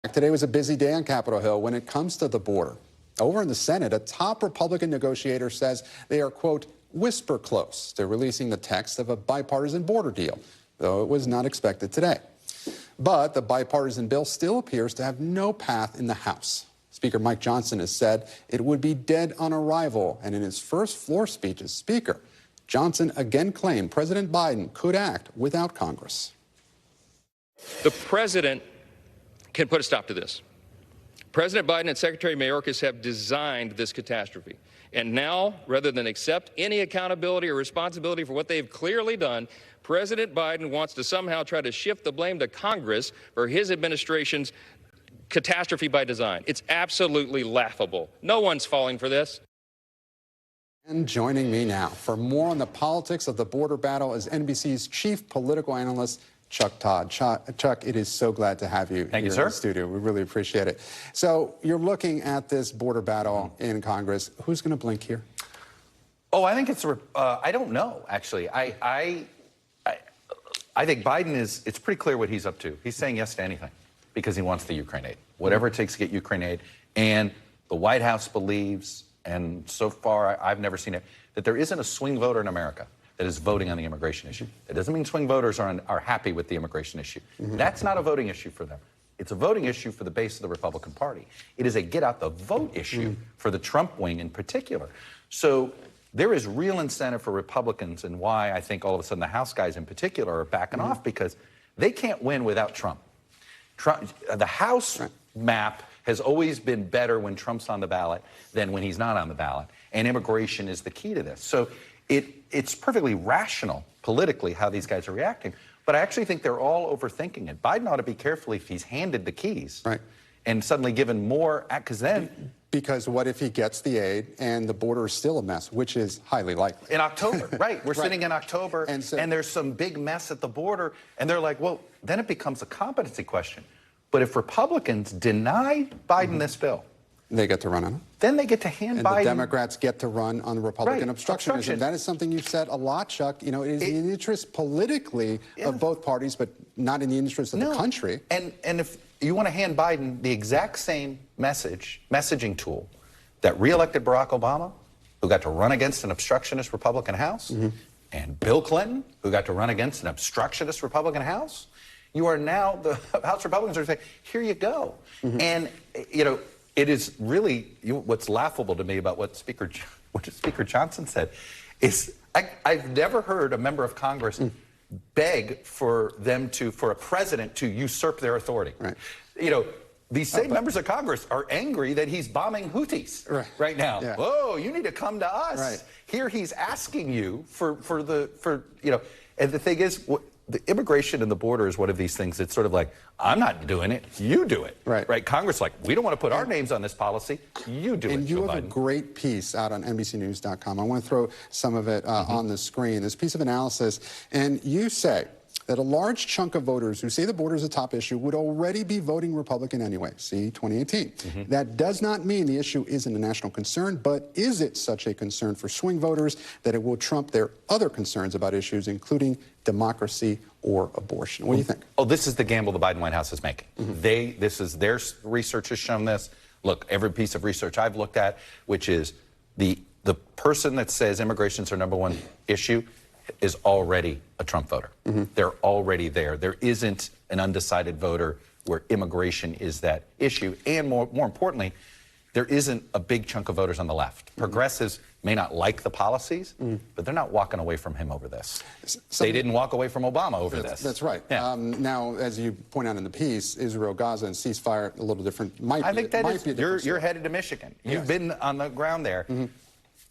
Today was a busy day on Capitol Hill when it comes to the border. Over in the Senate, a top Republican negotiator says they are, quote, whisper close to releasing the text of a bipartisan border deal, though it was not expected today. But the bipartisan bill still appears to have no path in the House. Speaker Mike Johnson has said it would be dead on arrival, and in his first floor speech as Speaker, Johnson again claimed President Biden could act without Congress. The president can put a stop to this. President Biden and Secretary Mayorkas have designed this catastrophe. And now, rather than accept any accountability or responsibility for what they've clearly done, President Biden wants to somehow try to shift the blame to Congress for his administration's catastrophe by design. It's absolutely laughable. No one's falling for this. And joining me now for more on the politics of the border battle is NBC's chief political analyst, Todd. Chuck, it is so glad to have you here in the studio. We really appreciate it. So you're looking at this border battle in Congress. Who's going to blink here? Oh, I think it's I don't know, actually. I think Biden it's pretty clear what he's up to. He's saying yes to anything because he wants the Ukraine aid, whatever it takes to get Ukraine aid. And the White House believes, and so far I've never seen it, that there isn't a swing voter in America that is voting on the immigration issue. It doesn't mean swing voters are happy with the immigration issue. That's not a voting issue for them. It's a voting issue for the base of the Republican Party. It is a get-out-the-vote issue for the Trump wing in particular. So there is real incentive for Republicans, and why I think all of a sudden the House guys in particular are backing off, because they can't win without Trump. The House map has always been better when Trump's on the ballot than when he's not on the ballot, and immigration is the key to this. So it's perfectly rational politically how these guys are reacting, but I actually think they're all overthinking it. Biden ought to be careful if he's handed the keys and suddenly given more, because then... Because what if he gets the aid and the border is still a mess, which is highly likely. In October, right. We're sitting in October, and there's some big mess at the border, and they're like, well, then it becomes a competency question. But if Republicans deny Biden this bill... They get to run on it. Then they get to hand Biden... And the Democrats get to run on the Republican obstructionism. That is something you've said a lot, Chuck. You know, it is in the interest politically of both parties, but not in the interest of the country. And if you want to hand Biden the exact same messaging tool that reelected Barack Obama, who got to run against an obstructionist Republican House, and Bill Clinton, who got to run against an obstructionist Republican House, you are now, the House Republicans are saying, here you go. And, you know, it is really, what's laughable to me about what Speaker Johnson said is I've never heard a member of Congress beg for a president to usurp their authority. You know, these same members of Congress are angry that he's bombing Houthis right now. Whoa, you need to come to us. Here he's asking you for you know, and the thing is, the immigration and the border is one of these things that's sort of like, I'm not doing it, you do it. Right? Congress, like, we don't want to put our names on this policy, you do it, And you have a great piece out on NBCnews.com. I want to throw some of it on the screen. This piece of analysis, and you say that a large chunk of voters who say the border is a top issue would already be voting Republican anyway. See, 2018. That does not mean the issue isn't a national concern, but is it such a concern for swing voters that it will trump their other concerns about issues, including democracy or abortion? What do you think? Oh, this is the gamble the Biden White House is making. Their research has shown this. Look, every piece of research I've looked at, which is the person that says immigration's our #1 issue, is already a Trump voter. They're already there. There isn't an undecided voter where immigration is that issue. And more importantly, there isn't a big chunk of voters on the left. Progressives may not like the policies, but they're not walking away from him over this. They didn't walk away from Obama over this. That's right. Now, as you point out in the piece, Israel, Gaza, and ceasefire, a little different. I think you're headed to Michigan. You've been on the ground there.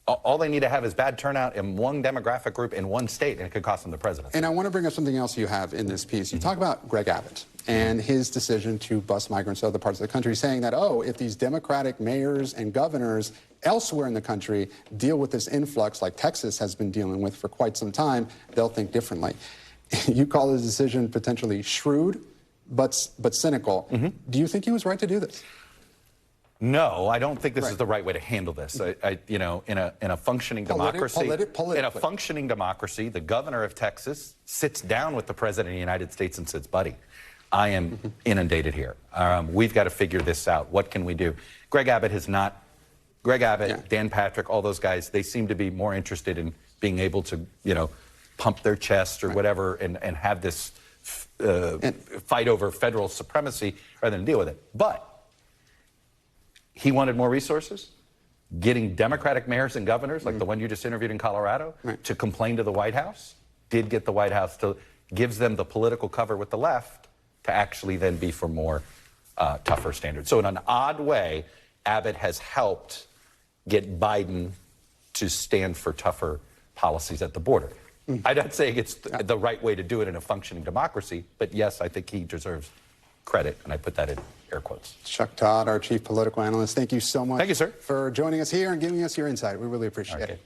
All they need to have is bad turnout in one demographic group in one state, and it could cost them the presidency. And I want to bring up something else you have in this piece. You talk about Greg Abbott and his decision to bus migrants to other parts of the country, saying that, oh, if these Democratic mayors and governors elsewhere in the country deal with this influx like Texas has been dealing with for quite some time, they'll think differently. You call his decision potentially shrewd, but cynical. Do you think he was right to do this? No, I don't think this is the right way to handle this. You know, in a functioning democracy, in a functioning democracy, the governor of Texas sits down with the president of the United States and says, "Buddy, I am inundated here. We've got to figure this out. What can we do? Greg Abbott, Dan Patrick, all those guys, they seem to be more interested in being able to, pump their chest or whatever and have this fight over federal supremacy rather than deal with it. But he wanted more resources. Getting Democratic mayors and governors, like the one you just interviewed in Colorado, to complain to the White House, did get the White House to gives them the political cover with the left to actually then be for more tougher standards. So in an odd way, Abbott has helped get Biden to stand for tougher policies at the border. I'm not saying it's the right way to do it in a functioning democracy, but yes, I think he deserves credit, and I put that in air quotes. Chuck Todd, our chief political analyst, thank you so much. Thank you, sir, for joining us here and giving us your insight. We really appreciate it.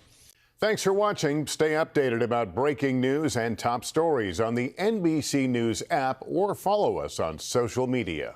Thanks for watching. Stay updated about breaking news and top stories on the NBC News app or follow us on social media.